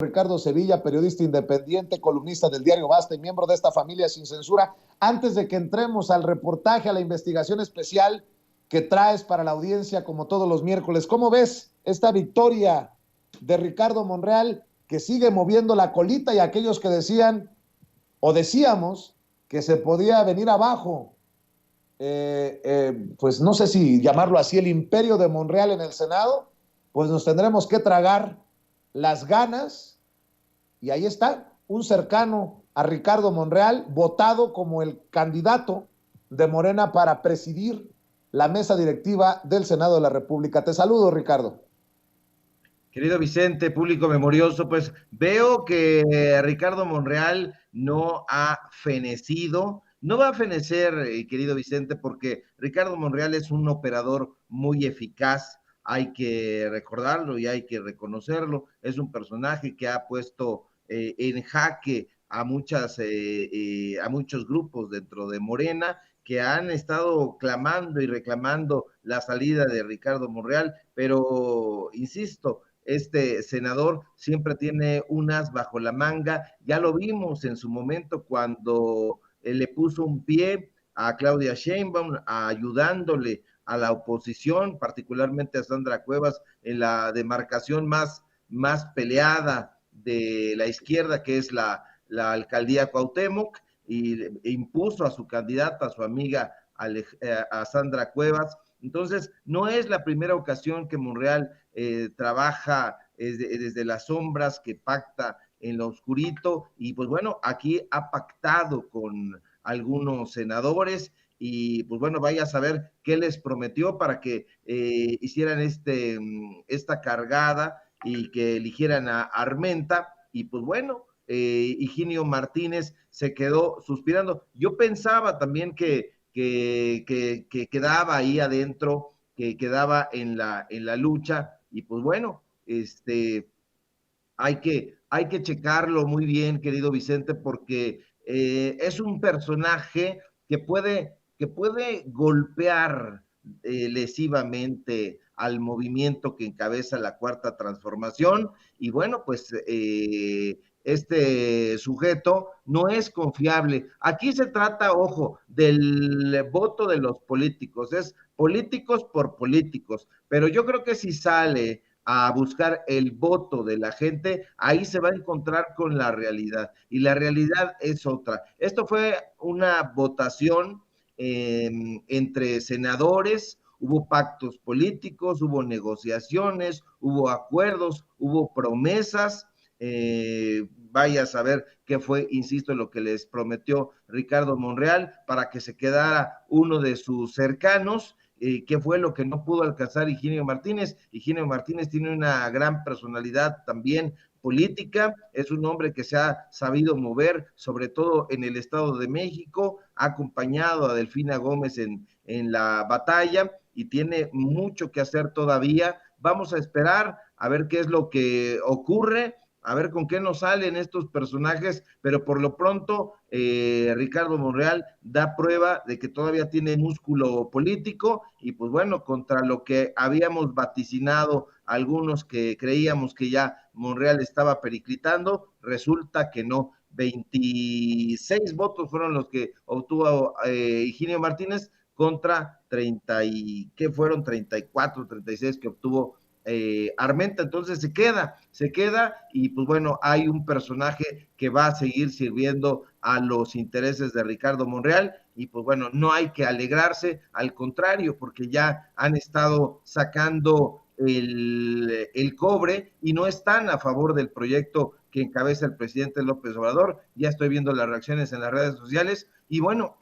Ricardo Sevilla, periodista independiente, columnista del diario Basta y miembro de esta familia sin censura. Antes de que entremos al reportaje, a la investigación especial que traes para la audiencia como todos los miércoles, ¿cómo ves esta victoria de Ricardo Monreal que sigue moviendo la colita y aquellos que decían o decíamos que se podía venir abajo? Pues no sé si llamarlo así, el imperio de Monreal en el Senado, pues nos tendremos que tragar las ganas, y ahí está, un cercano a Ricardo Monreal, votado como el candidato de Morena para presidir la mesa directiva del Senado de la República. Te saludo, Ricardo. Querido Vicente, público memorioso, pues veo que Ricardo Monreal no ha fenecido, no va a fenecer, querido Vicente, porque Ricardo Monreal es un operador muy eficaz, hay que recordarlo y hay que reconocerlo, es un personaje que ha puesto en jaque a muchos grupos dentro de Morena que han estado clamando y reclamando la salida de Ricardo Monreal, pero insisto, este senador siempre tiene un as bajo la manga, ya lo vimos en su momento cuando le puso un pie a Claudia Sheinbaum, ayudándole a la oposición, particularmente a Sandra Cuevas, en la demarcación más peleada de la izquierda, que es la alcaldía Cuauhtémoc, y impuso a su candidata, a su amiga, a Sandra Cuevas. Entonces, no es la primera ocasión que Monreal trabaja desde las sombras, que pacta en lo oscurito, y pues bueno, aquí ha pactado con algunos senadores, y pues bueno, vaya a saber qué les prometió para que hicieran esta cargada y que eligieran a Armenta, y pues bueno, Higinio Martínez se quedó suspirando. Yo pensaba también que quedaba ahí adentro, que quedaba en la lucha, y pues bueno, hay que checarlo muy bien, querido Vicente, porque es un personaje que puede golpear lesivamente al movimiento que encabeza la Cuarta Transformación, y bueno, pues este sujeto no es confiable. Aquí se trata, ojo, del voto de los políticos, es políticos por políticos, pero yo creo que si sale a buscar el voto de la gente, ahí se va a encontrar con la realidad, y la realidad es otra. Esto fue una votación entre senadores, hubo pactos políticos, hubo negociaciones, hubo acuerdos, hubo promesas, vaya a saber qué fue, insisto, lo que les prometió Ricardo Monreal para que se quedara uno de sus cercanos. ¿Qué fue lo que no pudo alcanzar Higinio Martínez? Higinio Martínez tiene una gran personalidad también política, es un hombre que se ha sabido mover, sobre todo en el Estado de México, ha acompañado a Delfina Gómez en la batalla, y tiene mucho que hacer todavía. Vamos a esperar a ver qué es lo que ocurre, a ver con qué nos salen estos personajes, pero por lo pronto Ricardo Monreal da prueba de que todavía tiene músculo político, y pues bueno, contra lo que habíamos vaticinado algunos que creíamos que ya Monreal estaba periclitando, resulta que no. 26 votos fueron los que obtuvo Higinio Martínez contra 30 y, ¿qué fueron? 34, 36 que obtuvo Armenta. Entonces se queda, y pues bueno, hay un personaje que va a seguir sirviendo a los intereses de Ricardo Monreal, y pues bueno, no hay que alegrarse, al contrario, porque ya han estado sacando el cobre y no están a favor del proyecto que encabeza el presidente López Obrador. Ya estoy viendo las reacciones en las redes sociales, y bueno,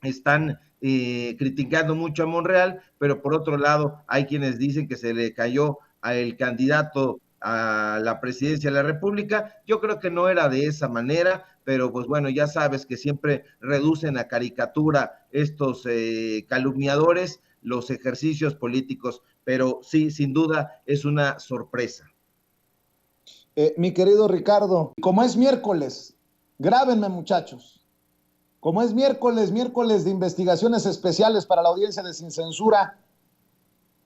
están criticando mucho a Monreal, pero por otro lado hay quienes dicen que se le cayó al candidato a la presidencia de la República. Yo creo que no era de esa manera, pero pues bueno, ya sabes que siempre reducen a caricatura estos calumniadores los ejercicios políticos, pero sí, sin duda es una sorpresa. Mi querido Ricardo, como es miércoles, grábenme, muchachos. Como es miércoles, miércoles de investigaciones especiales para la audiencia de Sin Censura,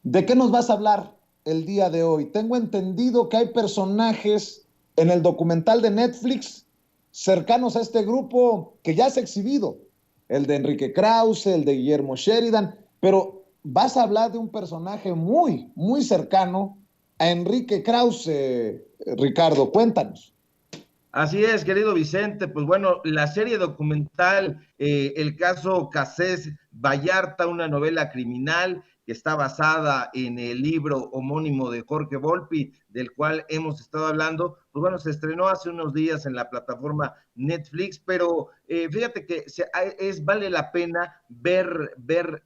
¿de qué nos vas a hablar el día de hoy? Tengo entendido que hay personajes en el documental de Netflix cercanos a este grupo que ya se ha exhibido, el de Enrique Krause, el de Guillermo Sheridan, pero vas a hablar de un personaje muy, muy cercano a Enrique Krause, Ricardo, cuéntanos. Así es, querido Vicente. Pues bueno, la serie documental, el caso Cassés Vallarta, una novela criminal que está basada en el libro homónimo de Jorge Volpi, del cual hemos estado hablando, pues bueno, se estrenó hace unos días en la plataforma Netflix, pero fíjate que vale la pena ver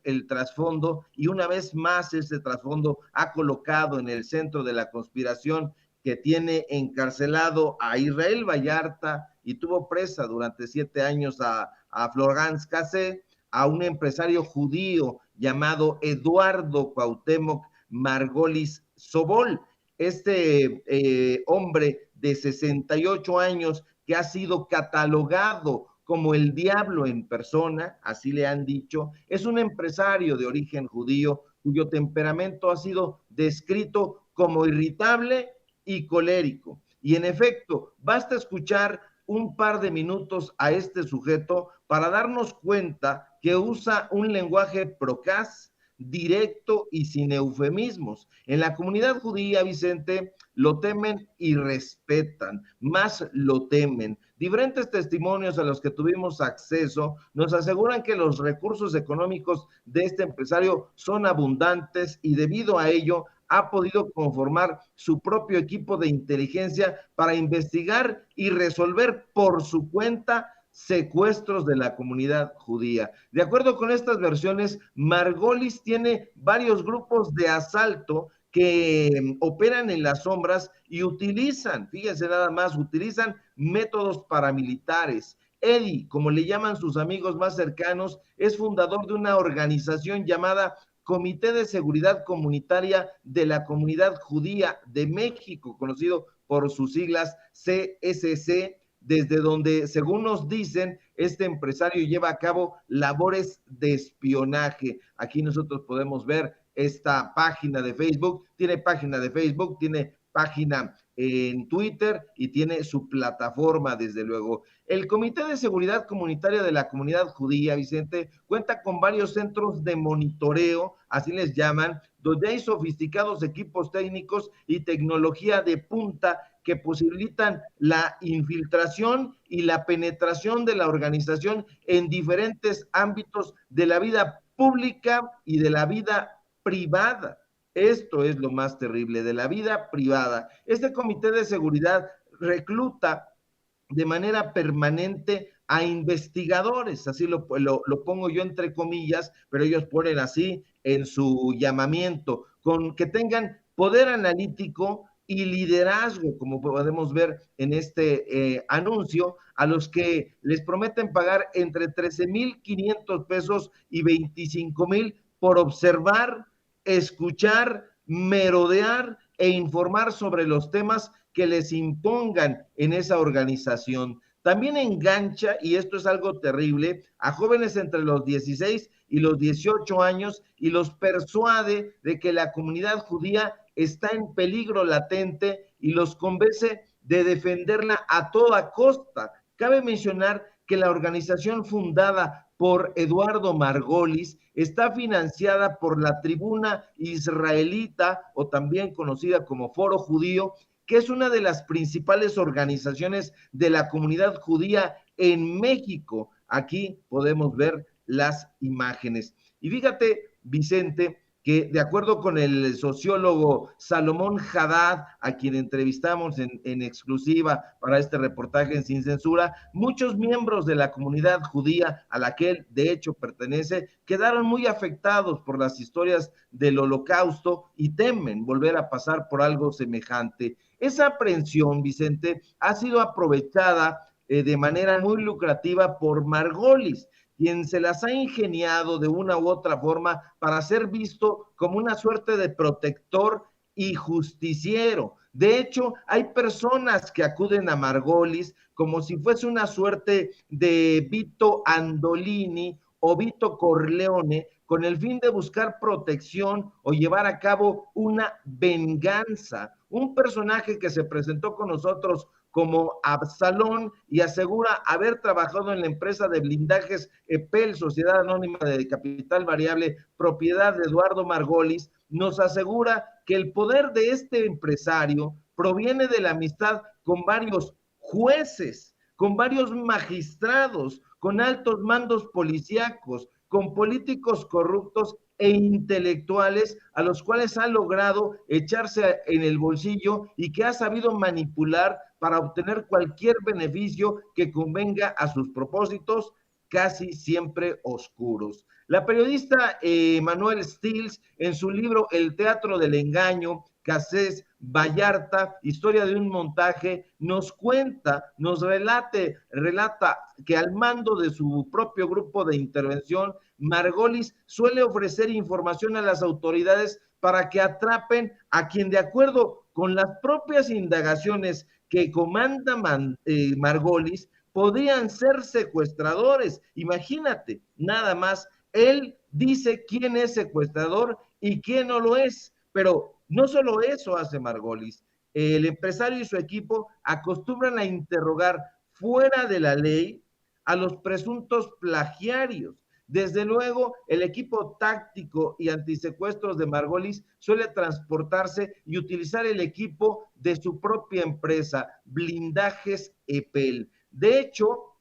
el trasfondo, y una vez más ese trasfondo ha colocado en el centro de la conspiración que tiene encarcelado a Israel Vallarta y tuvo presa durante 7 años a Florence Cassé, a un empresario judío llamado Eduardo Cuauhtémoc Margolis Sobol. Este hombre de 68 años que ha sido catalogado como el diablo en persona, así le han dicho, es un empresario de origen judío cuyo temperamento ha sido descrito como irritable y colérico. Y en efecto, basta escuchar un par de minutos a este sujeto para darnos cuenta que usa un lenguaje procaz, directo y sin eufemismos. En la comunidad judía, Vicente, lo temen y respetan, más lo temen. Diferentes testimonios a los que tuvimos acceso nos aseguran que los recursos económicos de este empresario son abundantes y debido a ello ha podido conformar su propio equipo de inteligencia para investigar y resolver por su cuenta secuestros de la comunidad judía. De acuerdo con estas versiones, Margolis tiene varios grupos de asalto que operan en las sombras y utilizan, fíjense nada más, utilizan métodos paramilitares. Eddie, como le llaman sus amigos más cercanos, es fundador de una organización llamada Comité de Seguridad Comunitaria de la Comunidad Judía de México, conocido por sus siglas CSC, desde donde, según nos dicen, este empresario lleva a cabo labores de espionaje. Aquí nosotros podemos ver esta página de Facebook, tiene página de Facebook, tiene página en Twitter y tiene su plataforma, desde luego. El Comité de Seguridad Comunitaria de la Comunidad Judía, Vicente, cuenta con varios centros de monitoreo, así les llaman, donde hay sofisticados equipos técnicos y tecnología de punta que posibilitan la infiltración y la penetración de la organización en diferentes ámbitos de la vida pública y de la vida privada. Esto es lo más terrible, de la vida privada. Este comité de seguridad recluta de manera permanente a investigadores, así lo pongo yo entre comillas, pero ellos ponen así en su llamamiento, con que tengan poder analítico y liderazgo, como podemos ver en este anuncio, a los que les prometen pagar entre 13,500 pesos y 25,000 por observar, escuchar, merodear e informar sobre los temas que les impongan en esa organización. También engancha, y esto es algo terrible, a jóvenes entre los 16 y los 18 años y los persuade de que la comunidad judía está en peligro latente y los convence de defenderla a toda costa. Cabe mencionar que la organización fundada por Eduardo Margolis está financiada por la Tribuna Israelita, o también conocida como Foro Judío, que es una de las principales organizaciones de la comunidad judía en México. Aquí podemos ver las imágenes. Y fíjate, Vicente, que de acuerdo con el sociólogo Salomón Haddad, a quien entrevistamos en exclusiva para este reportaje en Sin Censura, muchos miembros de la comunidad judía a la que él de hecho pertenece quedaron muy afectados por las historias del Holocausto y temen volver a pasar por algo semejante. Esa aprehensión, Vicente, ha sido aprovechada de manera muy lucrativa por Margolis, quien se las ha ingeniado de una u otra forma para ser visto como una suerte de protector y justiciero. De hecho, hay personas que acuden a Margolis como si fuese una suerte de Vito Andolini o Vito Corleone, con el fin de buscar protección o llevar a cabo una venganza. Un personaje que se presentó con nosotros como Absalón y asegura haber trabajado en la empresa de blindajes EPEL, Sociedad Anónima de Capital Variable, propiedad de Eduardo Margolis, nos asegura que el poder de este empresario proviene de la amistad con varios jueces, con varios magistrados, con altos mandos policíacos, con políticos corruptos e intelectuales a los cuales ha logrado echarse en el bolsillo y que ha sabido manipular para obtener cualquier beneficio que convenga a sus propósitos, casi siempre oscuros. La periodista Manuel Stills, en su libro El teatro del engaño, Cassés Vallarta, historia de un montaje, nos cuenta, relata que al mando de su propio grupo de intervención, Margolis suele ofrecer información a las autoridades para que atrapen a quien, de acuerdo con las propias indagaciones que comanda Margolis, podrían ser secuestradores. Imagínate, nada más, él dice quién es secuestrador y quién no lo es, pero no solo eso hace Margolis. El empresario y su equipo acostumbran a interrogar fuera de la ley a los presuntos plagiarios. Desde luego, el equipo táctico y antisecuestros de Margolis suele transportarse y utilizar el equipo de su propia empresa, Blindajes EPEL. De hecho,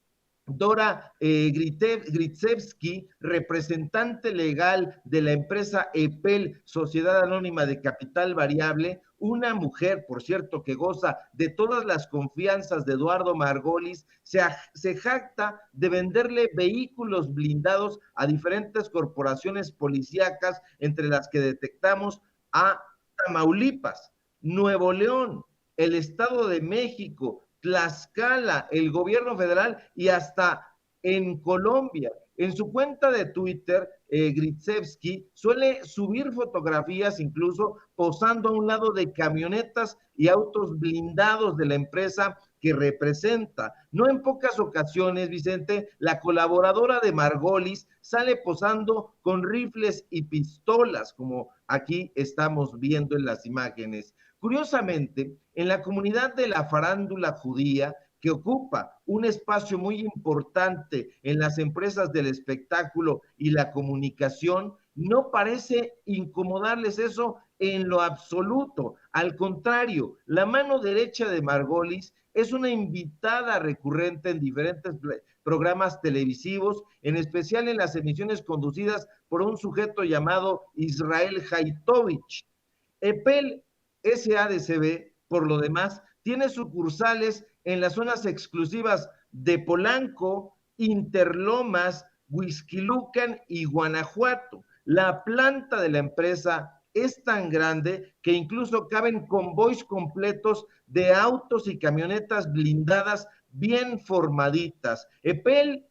Dora Gritsevsky, representante legal de la empresa EPEL, Sociedad Anónima de Capital Variable, una mujer, por cierto, que goza de todas las confianzas de Eduardo Margolis, se jacta de venderle vehículos blindados a diferentes corporaciones policíacas, entre las que detectamos a Tamaulipas, Nuevo León, el Estado de México, Tlaxcala, el gobierno federal y hasta en Colombia. En su cuenta de Twitter, Gritsevsky suele subir fotografías incluso posando a un lado de camionetas y autos blindados de la empresa que representa. No en pocas ocasiones, Vicente, la colaboradora de Margolis sale posando con rifles y pistolas, como aquí estamos viendo en las imágenes. Curiosamente, en la comunidad de la farándula judía, que ocupa un espacio muy importante en las empresas del espectáculo y la comunicación, no parece incomodarles eso en lo absoluto. Al contrario, la mano derecha de Margolis es una invitada recurrente en diferentes programas televisivos, en especial en las emisiones conducidas por un sujeto llamado Israel Haitovich. EPEL SADCB, por lo demás, tiene sucursales en las zonas exclusivas de Polanco, Interlomas, Huixquilucan y Guanajuato. La planta de la empresa es tan grande que incluso caben convoys completos de autos y camionetas blindadas bien formaditas. EPEL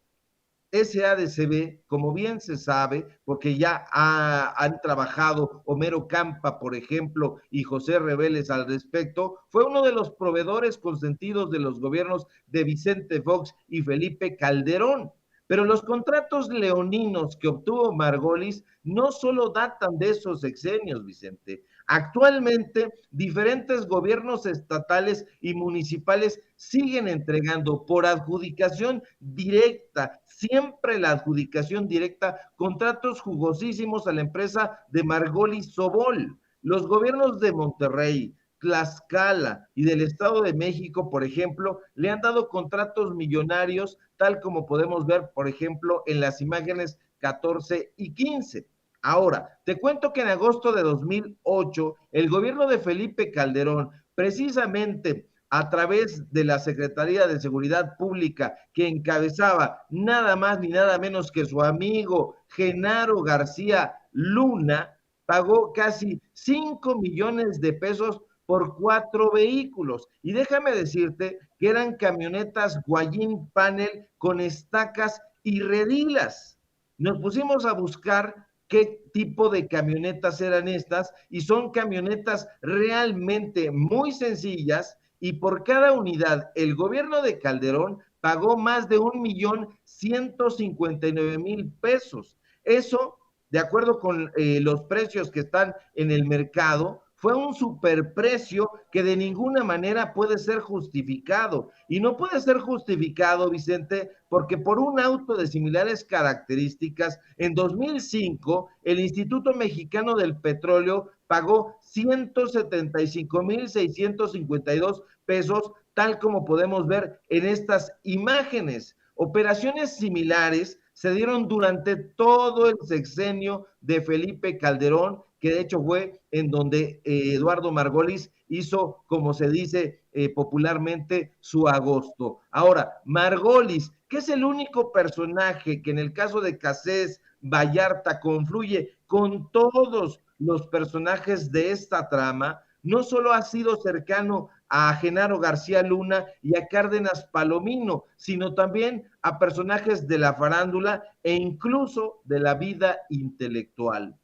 SADCB, como bien se sabe, porque ya han trabajado Homero Campa, por ejemplo, y José Reveles al respecto, fue uno de los proveedores consentidos de los gobiernos de Vicente Fox y Felipe Calderón. Pero los contratos leoninos que obtuvo Margolis no solo datan de esos sexenios, Vicente. Actualmente, diferentes gobiernos estatales y municipales siguen entregando por adjudicación directa, siempre la adjudicación directa, contratos jugosísimos a la empresa de Margolis Sobol. Los gobiernos de Monterrey, Tlaxcala y del Estado de México, por ejemplo, le han dado contratos millonarios, tal como podemos ver, por ejemplo, en las imágenes 14 y 15. Ahora, te cuento que en agosto de 2008, el gobierno de Felipe Calderón, precisamente a través de la Secretaría de Seguridad Pública, que encabezaba nada más ni nada menos que su amigo Genaro García Luna, pagó casi 5 millones de pesos por 4 vehículos. Y déjame decirte que eran camionetas Guayín Panel con estacas y redilas. Nos pusimos a buscar qué tipo de camionetas eran estas y son camionetas realmente muy sencillas y por cada unidad el gobierno de Calderón pagó más de 1,159,000 pesos. Eso, de acuerdo con los precios que están en el mercado, fue un superprecio que de ninguna manera puede ser justificado. Y no puede ser justificado, Vicente, porque por un auto de similares características, en 2005, el Instituto Mexicano del Petróleo pagó 175,652 pesos, tal como podemos ver en estas imágenes. Operaciones similares se dieron durante todo el sexenio de Felipe Calderón, que de hecho fue en donde Eduardo Margolis hizo, como se dice popularmente, su agosto. Ahora, Margolis, que es el único personaje que en el caso de Cassés Vallarta confluye con todos los personajes de esta trama, no solo ha sido cercano a Genaro García Luna y a Cárdenas Palomino, sino también a personajes de la farándula e incluso de la vida intelectual.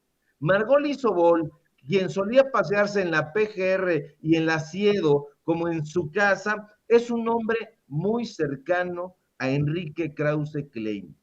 Margolis Sobol, quien solía pasearse en la PGR y en la Siedo como en su casa, es un hombre muy cercano a Enrique Krause Klein.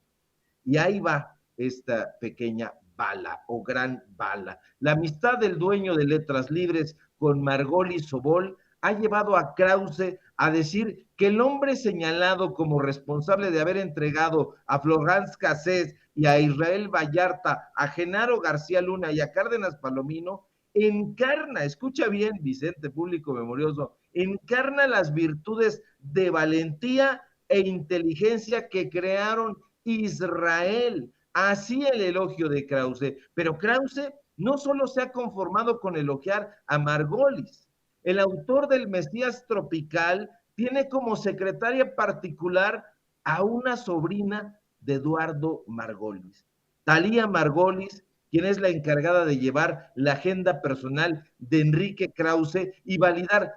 Y ahí va esta pequeña bala o gran bala. La amistad del dueño de Letras Libres con Margolis Sobol ha llevado a Krause a decir que el hombre señalado como responsable de haber entregado a Florence Cassés y a Israel Vallarta, a Genaro García Luna y a Cárdenas Palomino, encarna, escucha bien, Vicente, público memorioso, encarna las virtudes de valentía e inteligencia que crearon Israel. Así el elogio de Krause. Pero Krause no solo se ha conformado con elogiar a Margolis. El autor del Mesías Tropical tiene como secretaria particular a una sobrina de Eduardo Margolis, Talía Margolis, quien es la encargada de llevar la agenda personal de Enrique Krause y validar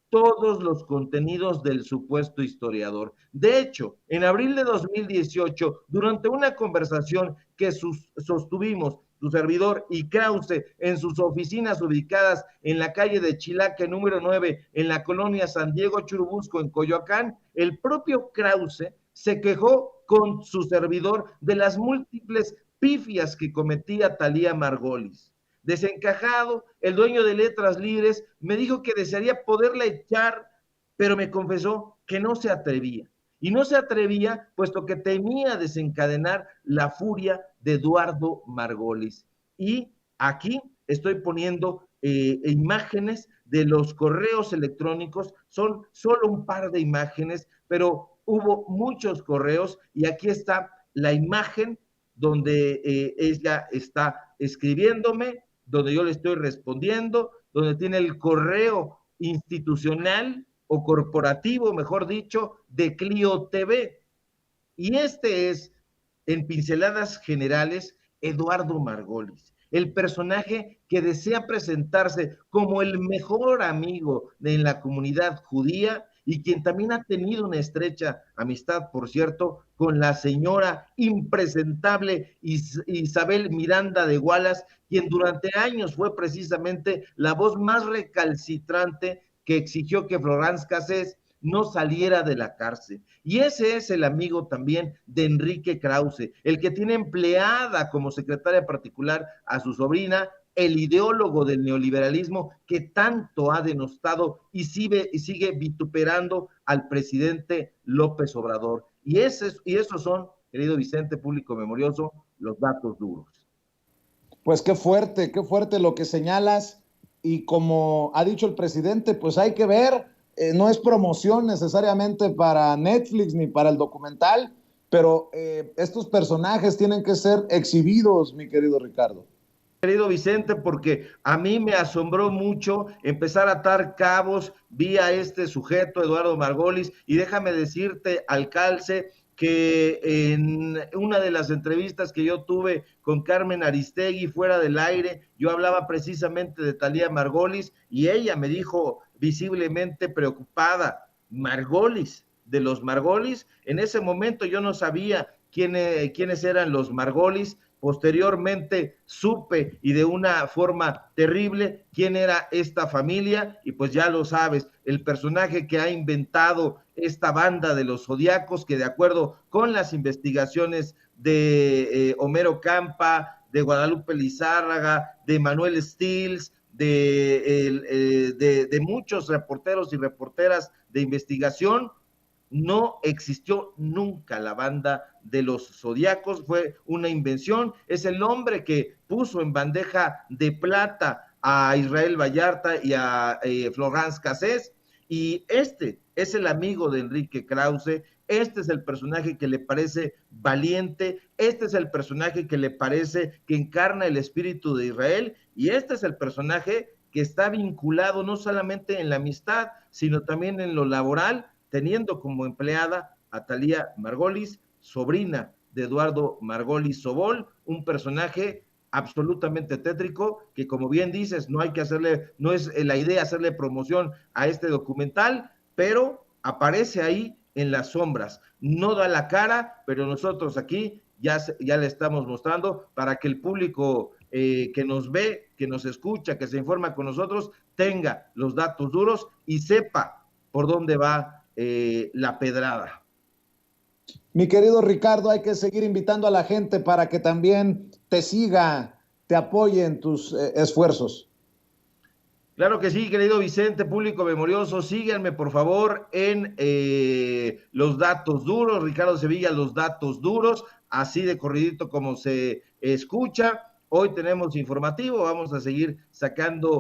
todos los contenidos del supuesto historiador. De hecho, en abril de 2018, durante una conversación que sostuvimos su servidor y Krause en sus oficinas ubicadas en la calle de Chilaque número 9, en la colonia San Diego Churubusco, en Coyoacán, el propio Krause se quejó con su servidor de las múltiples pifias que cometía Talía Margolis. Desencajado, el dueño de Letras Libres me dijo que desearía poderla echar, pero me confesó que no se atrevía. Y no se atrevía puesto que temía desencadenar la furia de Eduardo Margolis. Y aquí estoy poniendo imágenes de los correos electrónicos, son solo un par de imágenes, pero hubo muchos correos y aquí está la imagen donde ella está escribiéndome, donde yo le estoy respondiendo, donde tiene el correo institucional o corporativo, mejor dicho, de Clio TV. Y este es, en pinceladas generales, Eduardo Margolis, el personaje que desea presentarse como el mejor amigo de la comunidad judía y quien también ha tenido una estrecha amistad, por cierto, con la señora impresentable Isabel Miranda de Wallace, quien durante años fue precisamente la voz más recalcitrante que exigió que Florence Cassés no saliera de la cárcel. Y ese es el amigo también de Enrique Krause, el que tiene empleada como secretaria particular a su sobrina, el ideólogo del neoliberalismo que tanto ha denostado y sigue vituperando al presidente López Obrador. Y esos son, querido Vicente, público memorioso, los datos duros. Pues qué fuerte lo que señalas. Y como ha dicho el presidente, pues hay que ver, no es promoción necesariamente para Netflix ni para el documental, pero estos personajes tienen que ser exhibidos, mi querido Ricardo. Querido Vicente, porque a mí me asombró mucho empezar a atar cabos vía este sujeto, Eduardo Margolis, y déjame decirte, alcalde, que en una de las entrevistas que yo tuve con Carmen Aristegui fuera del aire, yo hablaba precisamente de Talía Margolis y ella me dijo visiblemente preocupada, Margolis, de los Margolis, en ese momento yo no sabía quiénes eran los Margolis. Posteriormente supe y de una forma terrible quién era esta familia y pues ya lo sabes, el personaje que ha inventado esta banda de los zodiacos que de acuerdo con las investigaciones de Homero Campa, de Guadalupe Lizárraga, de Manuel Stills, de muchos reporteros y reporteras de investigación, no existió nunca la banda de los Zodiacos, fue una invención, es el hombre que puso en bandeja de plata a Israel Vallarta y a Florence Cassés, y este es el amigo de Enrique Krause, este es el personaje que le parece valiente, este es el personaje que le parece que encarna el espíritu de Israel, y este es el personaje que está vinculado no solamente en la amistad, sino también en lo laboral, teniendo como empleada a Talía Margolis, sobrina de Eduardo Margolis Sobol, un personaje absolutamente tétrico, que como bien dices, no hay que hacerle, no es la idea hacerle promoción a este documental, pero aparece ahí en las sombras, no da la cara, pero nosotros aquí ya le estamos mostrando para que el público que nos ve, que nos escucha, que se informa con nosotros, tenga los datos duros y sepa por dónde va la pedrada. Mi querido Ricardo, hay que seguir invitando a la gente para que también te siga, te apoye en tus esfuerzos. Claro que sí, querido Vicente, público memorioso, síganme por favor en los datos duros, Ricardo Sevilla, los datos duros, así de corridito como se escucha. Hoy tenemos informativo, vamos a seguir sacándole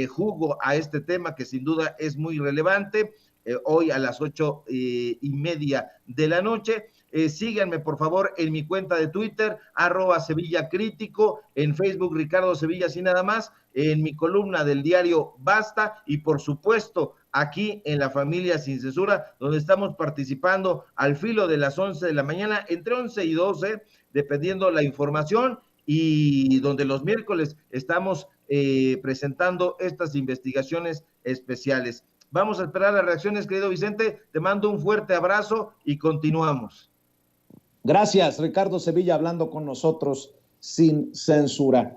jugo a este tema que sin duda es muy relevante. Hoy a las 8:30 de la noche. Síganme por favor en mi cuenta de Twitter, @Sevilla Crítico, en Facebook Ricardo Sevilla sin nada más, en mi columna del diario Basta y por supuesto aquí en La Familia Sin Censura, donde estamos participando al filo de las 11 de la mañana, entre 11 y 12, dependiendo la información, y donde los miércoles estamos presentando estas investigaciones especiales. Vamos a esperar las reacciones, querido Vicente. Te mando un fuerte abrazo y continuamos. Gracias, Ricardo Sevilla, hablando con nosotros sin censura.